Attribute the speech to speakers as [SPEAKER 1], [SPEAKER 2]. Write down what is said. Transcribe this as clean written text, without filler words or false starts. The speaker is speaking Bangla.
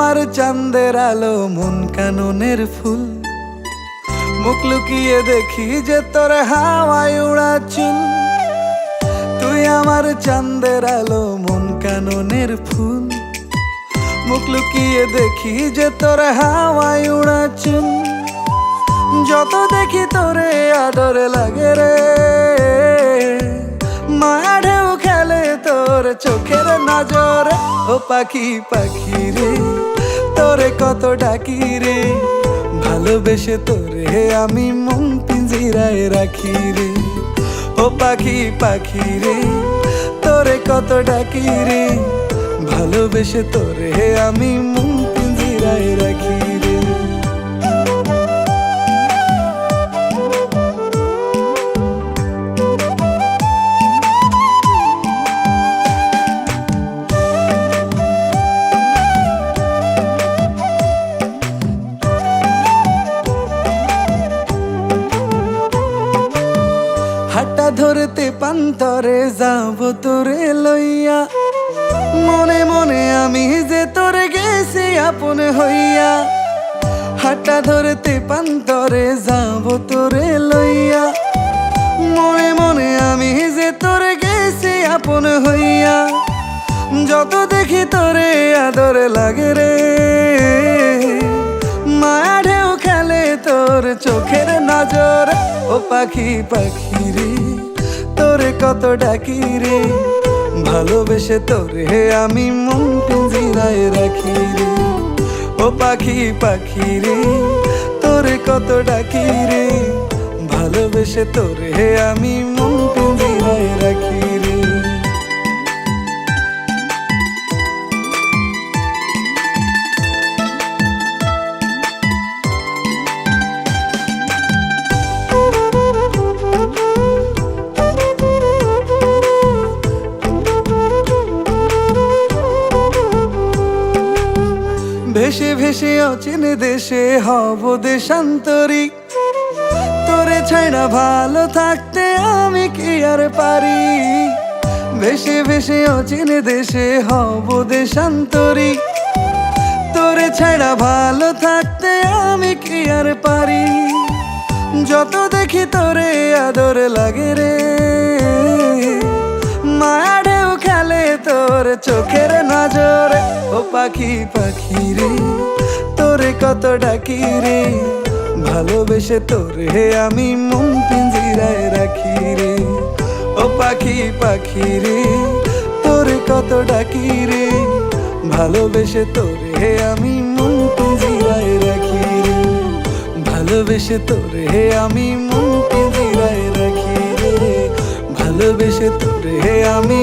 [SPEAKER 1] আমার চাঁদের আলো মন কাননের ফুল, মুখ লুকিয়ে দেখি যে তোর হাওয়ায় উড়া চুল। তুই আমার চাঁদের আলো মন কাননের ফুল, মুখ লুকিয়ে দেখি যে তোর হাওয়ায় উড়া চুল। যত দেখি তোরে আদরে লাগে রে, মায়া ঢেউ খেলে তোর চোখের নজরে। ও পাখি পাখি রে, তোরে কত ডাকি রে, ভালোবেসে তোরে আমি মন পিঞ্জিরায় রাখি রে। ও পাখি পাখি রে, তোরে কত ডাকি রে, ভালোবেসে তোরে আমি মন পিঞ্জিরায় রাখি রে। হাঁটা ধরতে পান্তরে যাব তোরে লইয়া, মনে মনে আমি যে তোরে গেছি আপন হইয়া। হাঁটা ধরতে পান্তরে যাব তোরে লইয়া, মনে মনে আমি যে তোরে গেছি আপন হইয়া। যত দেখি তোরে আদরে লাগে রে, মায়া ঢেউ খেলে তোর চোখের নজরে। ও পাখি পাখি রে, তোরে কত ডাকি রে, ভালোবেসে তোরে আমি মন পিঞ্জিরায় রাখি রে। ও পাখি পাখি রে, তোরে কত ডাকি রে, ভালোবেসে তোরে আমি মন পিঞ্জিরায় রাখি রে। ভেসে ভেসে অচিন দেশে হব দেশান্তরী, তোরে ছাড়া ভালো থাকতে আমি কি আর পারি। ভেসে ভেসে অচিন দেশে হব দেশান্তরী, তোরে ছাড়া ভালো থাকতে আমি কি আর পারি। যত দেখি তোরে আদরে লাগে রে, মায়া ঢেউ খেলে তোর চোখের নজরে। ও পাখি পাখি রে, তোরে কত ডাকি রে, ভালোবেসে তোরে আমি মন পিঞ্জিরায় রাখি রে। ও পাখি পাখি রে, তোরে কত ডাকি রে, ভালোবেসে তোরে আমি মন পিঞ্জিরায় রাখি রে। ভালোবেসে তোরে আমি মন পিঞ্জিরায় রাখি রে, ভালোবেসে তোরে আমি